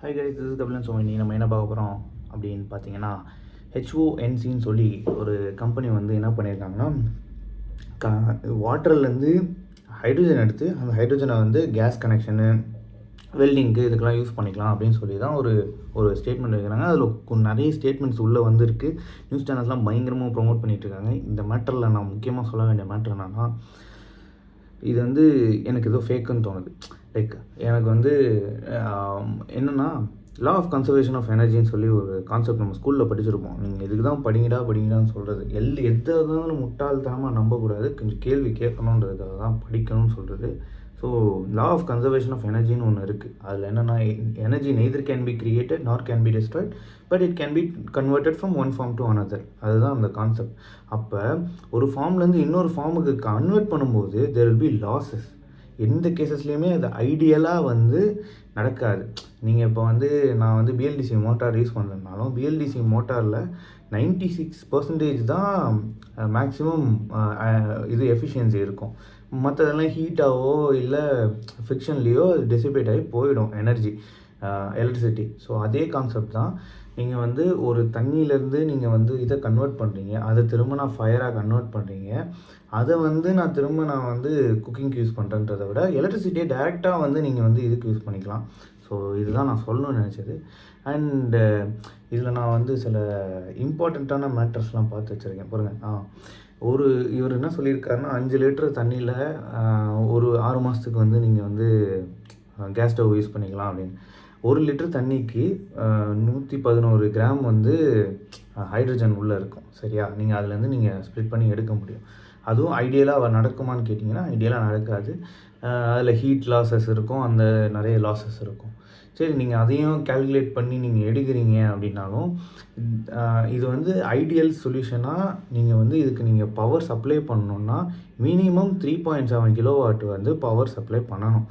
Hi guys, this is Kabilan. So இன்றைக்கி நம்ம என்ன பார்க்க போகிறோம் அப்படின்னு பார்த்தீங்கன்னா, ஹெச்ஓஎன்சின்னு சொல்லி ஒரு கம்பெனி வந்து என்ன பண்ணியிருக்காங்கன்னா, வாட்டர்லேருந்து ஹைட்ரஜன் எடுத்து அந்த ஹைட்ரஜனை வந்து கேஸ் கனெக்ஷனு, வெல்டிங்க்கு இதுக்கெல்லாம் யூஸ் பண்ணிக்கலாம் அப்படின்னு சொல்லி தான் ஒரு ஸ்டேட்மெண்ட் வைக்கிறாங்க. அதில் நிறைய ஸ்டேட்மெண்ட்ஸ் உள்ளே வந்துருக்கு. நியூஸ் சேனல்ஸ்லாம் பயங்கரமாக ப்ரொமோட் பண்ணிகிட்ருக்காங்க. இந்த மேட்டரில் நான் முக்கியமாக சொல்ல வேண்டிய மேட்டர் என்னென்னா, இது வந்து எனக்கு ஏதோ ஃபேக்குன்னு தோணுது. லைக் எனக்கு வந்து என்னென்னா, லா ஆஃப் கன்சர்வேஷன் ஆஃப் எனர்ஜின்னு சொல்லி ஒரு கான்செப்ட் நம்ம ஸ்கூலில் படிச்சிருப்போம். நீங்கள் இதுக்கு தான் படிங்கடான்னு சொல்கிறது. எதை இருந்தாலும் முட்டாள்தனமாக நம்பக்கூடாது, கொஞ்சம் கேள்வி கேட்கணுன்றதுக்காக தான் படிக்கணும்னு சொல்கிறது. So law of conservation of எனர்ஜின்னு ஒன்று இருக்குது. அதில் என்னென்னா, energy neither can be created nor can be destroyed, but it can be converted from one form to another. அதுதான் அந்த கான்செப்ட். அப்போ ஒரு ஃபார்ம்லேருந்து இன்னொரு ஃபார்முக்கு கன்வெர்ட் பண்ணும்போது தேர் வில் பி லாஸஸ். எந்த கேசஸ்லேயுமே அது ஐடியலாக வந்து நடக்காது. நீங்கள் இப்போ வந்து நான் வந்து பிஎல்டிசி மோட்டார் யூஸ் பண்ணுறதுனாலும், பிஎல்டிசி மோட்டாரில் 96% தான் மேக்ஸிமம் இது எஃபிஷியன்சி இருக்கும். மற்றதெல்லாம் ஹீட்டாகவோ இல்லை ஃபிக்ஷன்லேயோ அது டெசிபேட் ஆகி போயிடும் எனர்ஜி, எலக்ட்ரிசிட்டி. ஸோ அதே கான்செப்ட் தான். நீங்கள் வந்து ஒரு தண்ணியிலேருந்து நீங்கள் வந்து இதை கன்வெர்ட் பண்ணுறீங்க, அதை திரும்ப நான் ஃபயராக கன்வெர்ட் பண்ணுறீங்க, அதை வந்து நான் வந்து குக்கிங்க்கு யூஸ் பண்ணுறேன்றதை விட எலக்ட்ரிசிட்டியை டைரெக்டாக வந்து நீங்கள் வந்து இதுக்கு யூஸ் பண்ணிக்கலாம். ஸோ இதுதான் நான் சொல்லணும்னு நினச்சது. அண்டு இதில் நான் வந்து சில இம்பார்ட்டண்ட்டான மேட்டர்ஸ்லாம் பார்த்து வச்சுருக்கேன் பாருங்கள். இவர் என்ன சொல்லியிருக்காருன்னா, 5 லிட்டர் தண்ணியில் ஒரு 6 மாதத்துக்கு வந்து நீங்கள் வந்து கேஸ் ஸ்டவ் யூஸ் பண்ணிக்கலாம் அப்படின்னு. 1 லிட்டர் தண்ணிக்கு 111 கிராம் வந்து ஹைட்ரஜன் உள்ளே இருக்கும். சரியா? நீங்கள் அதுலேருந்து நீங்கள் ஸ்ப்ளிட் பண்ணி எடுக்க முடியும். அதுவும் ஐடியலாக நடக்குமான்னு கேட்டிங்கன்னா, ஐடியலாக நடக்காது. அதில் ஹீட் லாஸஸ் இருக்கும், அந்த நிறைய லாஸஸ் இருக்கும். சரி, நீங்கள் அதையும் கால்குலேட் பண்ணி நீங்கள் எடுக்கிறீங்க அப்படின்னாலும், இது வந்து ஐடியல் சொல்யூஷனாக நீங்கள் வந்து இதுக்கு நீங்கள் பவர் சப்ளை பண்ணணுன்னா மினிமம் 3.7 கிலோவாட் வந்து பவர் சப்ளை பண்ணணும்.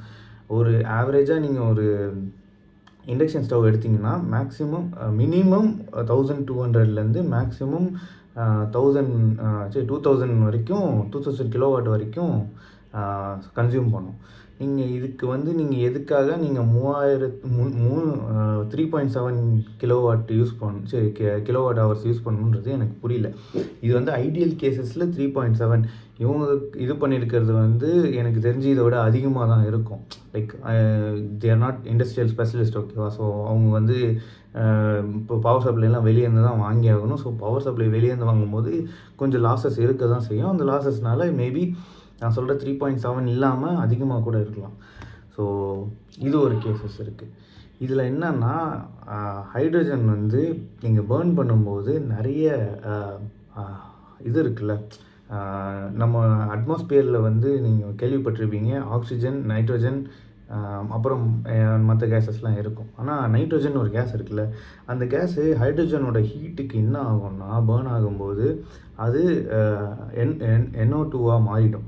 ஒரு ஆவரேஜாக நீங்கள் ஒரு இண்டக்ஷன் ஸ்டவ் எடுத்திங்கன்னா மேக்ஸிமம் மினிமம் 1200லேருந்து மேக்ஸிமம் 2000 வரைக்கும் 2000 கிலோவாட் வரைக்கும் கன்சியூம் பண்ணும். நீங்கள் இதுக்கு வந்து நீங்கள் எதுக்காக நீங்கள் 3.7 kilowatt use kilowatt hours use பண்ணணுன்றது எனக்கு புரியல. இது வந்து ஐடியல் கேசஸில் 3.7. இவங்க இது பண்ணியிருக்கிறது வந்து எனக்கு தெரிஞ்சு இதை விட அதிகமாக தான் இருக்கும். Like they are not industrial specialist, ஓகேவா? ஸோ அவங்க வந்து இப்போ பவர் சப்ளைலாம் வெளியேருந்து தான் வாங்கி ஆகணும். ஸோ பவர் சப்ளை வெளியேருந்து வாங்கும்போது கொஞ்சம் லாஸஸ் இருக்க தான் செய்யும். அந்த லாஸஸ்னால மேபி நான் சொல்கிற 3.7 இல்லாமல் அதிகமாக கூட இருக்கலாம். ஸோ இது ஒரு கேசஸ் இருக்குது. இதில் என்னன்னா, ஹைட்ரஜன் வந்து நீங்கள் பேர்ன் பண்ணும்போது நிறைய இது இருக்குல்ல, நம்ம அட்மாஸ்பியரில் வந்து நீங்கள் கேள்விப்பட்டிருப்பீங்க, ஆக்சிஜன், நைட்ரஜன், அப்புறம் மற்ற கேஸஸ்லாம் இருக்கும். ஆனால் நைட்ரஜன் ஒரு கேஸ் இருக்குல்ல, அந்த கேஸு ஹைட்ரஜனோட ஹீட்டுக்கு என்ன ஆகும்னா, பேர்ன் ஆகும்போது அது NO2 மாறிடும்.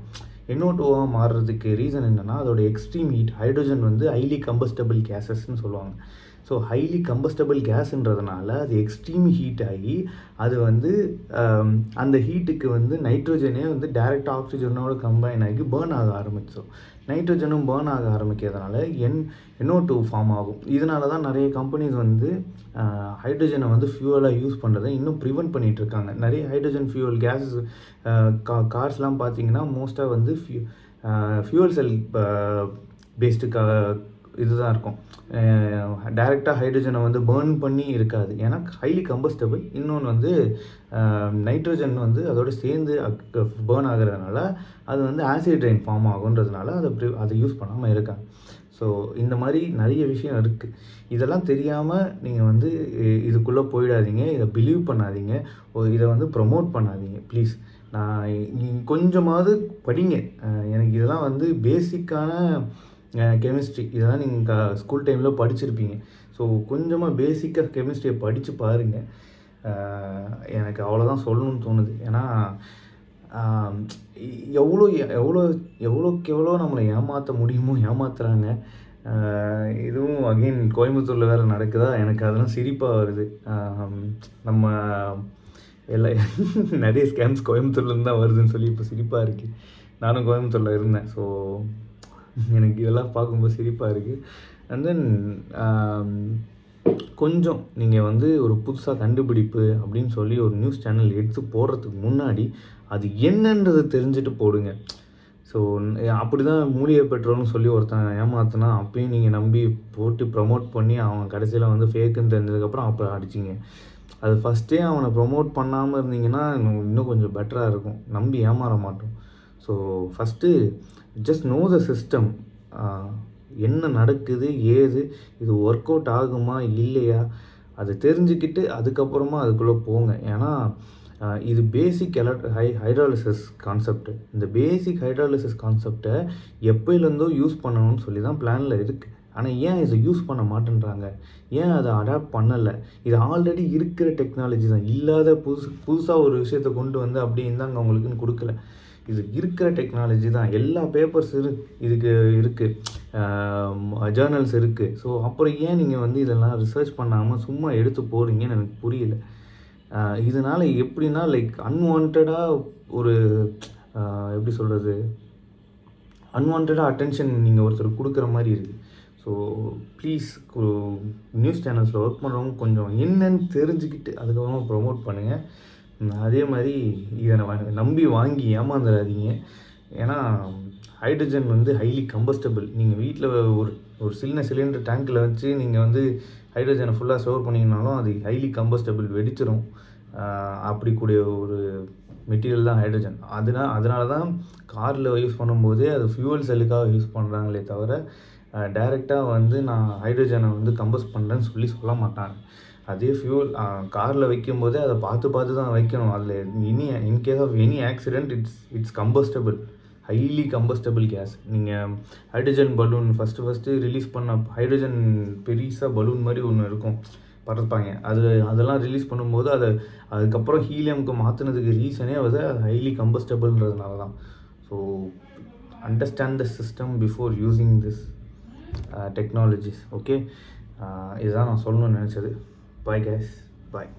NO2 மாறுறதுக்கு ரீசன் என்னென்னா, அதோட எக்ஸ்ட்ரீம் ஹீட். ஹைட்ரஜன் வந்து ஹைலி கம்பஸ்டபிள் கேஸஸ்ன்னு சொல்லுவாங்க. ஸோ ஹைலி கம்பஸ்டபிள் கேஸுன்றதுனால அது எக்ஸ்ட்ரீம் ஹீட் ஆகி அது வந்து அந்த ஹீட்டுக்கு வந்து நைட்ரோஜனே வந்து டைரெக்டாக ஆக்சிஜனோட கம்பைன் ஆகி பேர்ன் ஆக ஆரம்பிச்சோம். நைட்ரோஜனும் பேர்ன் ஆக ஆரம்பிக்கிறதுனால NO2 ஃபார்ம் ஆகும். இதனால தான் நிறைய கம்பெனிஸ் வந்து ஹைட்ரஜனை வந்து ஃபியூவலாக யூஸ் பண்ணுறதை இன்னும் ப்ரிவெண்ட் பண்ணிகிட்ருக்காங்க. நிறைய ஹைட்ரஜன் ஃபியூவல் கேஸஸ் கார்ஸ்லாம் பார்த்தீங்கன்னா மோஸ்ட்டாக வந்து ஃபியூவல் செல் பேஸ்டு இதுதான் இருக்கும். டைரெக்டாக ஹைட்ரஜனை வந்து பேர்ன் பண்ணி இருக்காது. ஏன்னா ஹைலி கம்பஸ்டபிள். இன்னொன்று வந்து நைட்ரஜன் வந்து அதோடு சேர்ந்து பேர்ன் ஆகிறதுனால அது வந்து ஆசிட் ரெயின் ஃபார்ம் ஆகுன்றதுனால அதை யூஸ் பண்ணாமல் இருக்காங்க. ஸோ இந்த மாதிரி நிறைய விஷயம் இருக்குது. இதெல்லாம் தெரியாமல் நீங்கள் வந்து இதுக்குள்ளே போயிடாதீங்க, இதை பிலீவ் பண்ணாதீங்க, இதை வந்து ப்ரொமோட் பண்ணாதீங்க ப்ளீஸ். நீங்கள் கொஞ்சமாவது படிங்க. எனக்கு இதெல்லாம் வந்து பேசிக்கான கெமிஸ்ட்ரி, இதெல்லாம் நீங்கள் ஸ்கூல் டைமில் படிச்சிருப்பீங்க. ஸோ கொஞ்சமாக பேசிக்காக கெமிஸ்ட்ரியை படித்து பாருங்கள். எனக்கு அவ்வளோதான் சொல்லணும்னு தோணுது. ஏன்னா எவ்வளோக்கு எவ்வளோ நம்மளை ஏமாற்ற முடியுமோ ஏமாத்துறாங்க. இதுவும் அகெயின் கோயம்புத்தூரில் வேறு நடக்குதா, எனக்கு அதெல்லாம் சிரிப்பாக வருது. நம்ம நிறைய ஸ்கேம்ஸ் கோயம்புத்தூர்லேருந்து தான் வருதுன்னு சொல்லி இப்போ சிரிப்பாக இருக்குது. நானும் கோயம்புத்தூரில் இருந்தேன். ஸோ எனக்கு இதெல்லாம் பார்க்கும்போது சிரிப்பாக இருக்குது. அண்ட் தென் கொஞ்சம் நீங்கள் வந்து ஒரு புதுசாக கண்டுபிடிப்பு அப்படின்னு சொல்லி ஒரு நியூஸ் சேனல் எடுத்து போடுறதுக்கு முன்னாடி அது என்னன்றது தெரிஞ்சுட்டு போடுங்க. ஸோ அப்படி தான் மூலிகை பெட்ரோல்னு சொல்லி ஒருத்தன் ஏமாத்தினா அப்பயும் நீங்கள் நம்பி போட்டு ப்ரமோட் பண்ணி அவன் கடைசியில் வந்து ஃபேக்குன்னு தெரிஞ்சதுக்கப்புறம் அப்போ அடிச்சிங்க. அது ஃபஸ்ட்டே அவனை ப்ரொமோட் பண்ணாமல் இருந்தீங்கன்னா இன்னும் கொஞ்சம் பெட்டராக இருக்கும், நம்பி ஏமாற மாட்டோம். So first just no the system, என்ன நடக்குது ஏது, இது ஒர்க் அவுட் ஆகுமா இல்லையா அதை தெரிஞ்சுக்கிட்டு அதுக்கப்புறமா அதுக்குள்ளே போங்க. ஏன்னா இது பேசிக் ஹைட்ராலிசிஸ் கான்செப்ட். இந்த பேசிக் ஹைட்ராலிசிஸ் கான்செப்டை எப்போலேருந்தோ யூஸ் பண்ணணும்னு சொல்லி தான் பிளானில் இருக்குது. ஆனால் ஏன் இதை யூஸ் பண்ண மாட்டேன்றாங்க, ஏன் அதை அடாப்ட் பண்ணலை? இது ஆல்ரெடி இருக்கிற டெக்னாலஜி தான், இல்லாத புதுசாக ஒரு விஷயத்தை கொண்டு வந்து அப்படி இருந்தாங்க அவங்களுக்குன்னு கொடுக்கல. இது இருக்கிற டெக்னாலஜி தான், எல்லா பேப்பர்ஸ் இதுக்கு இருக்குது, ஜேர்னல்ஸ் இருக்குது. ஸோ அப்புறம் ஏன் நீங்கள் வந்து இதெல்லாம் ரிசர்ச் பண்ணாமல் சும்மா எடுத்து போகிறீங்கன்னு எனக்கு புரியல. இதனால் எப்படின்னா லைக் அன்வான்டாக ஒரு எப்படி சொல்கிறது, அன்வான்டாக அட்டென்ஷன் நீங்கள் ஒருத்தர் கொடுக்குற மாதிரி இருக்குது. ஸோ ப்ளீஸ் நியூஸ் சேனல்ஸில் ஒர்க் பண்ணுறவங்க கொஞ்சம் என்னன்னு தெரிஞ்சுக்கிட்டு அதுக்கப்புறமா ப்ரொமோட் பண்ணுங்கள். அதே மாதிரி இதை நம்பி வாங்கி ஏமாந்துடாதீங்க. ஏன்னா ஹைட்ரஜன் வந்து ஹைலி கம்பஸ்டபிள். நீங்கள் வீட்டில் ஒரு சிலிண்டர் டேங்க்கில் வச்சு நீங்கள் வந்து ஹைட்ரஜனை ஃபுல்லாக ஸ்டோர் பண்ணிங்கனாலும் அது ஹைலி கம்பஸ்டபிள், வெடிச்சிடும். அப்படி கூடிய ஒரு மெட்டீரியல் தான் ஹைட்ரஜன். அதனால தான் காரில் யூஸ் பண்ணும்போதே அது ஃபியூவல் செல்லுக்காக யூஸ் பண்ணுறாங்களே தவிர டைரெக்டாக வந்து நான் ஹைட்ரஜனை வந்து கம்பஸ்ட் பண்ணுறேன்னு சொல்ல மாட்டாங்க. அதே ஃபியூல் காரில் வைக்கும்போதே அதை பார்த்து தான் வைக்கணும். அதில் in case of any accident it's combustible, highly combustible gas. நீங்கள் ஹைட்ரஜன் பலூன் ஃபஸ்ட்டு ரிலீஸ் பண்ண ஹைட்ரஜன் பெருசாக பலூன் மாதிரி ஒன்று இருக்கும், பறப்பாங்க. அதெல்லாம் ரிலீஸ் பண்ணும்போது அதுக்கப்புறம் ஹீலியமுக்கு மாற்றினதுக்கு ரீசனே வந்து ஹைலி கம்பஸ்டபிள்ன்றதுனால தான். So understand the system before using this technologies. Okay, இதுதான் நான் சொல்லணும்னு நினச்சது. Bye guys, bye.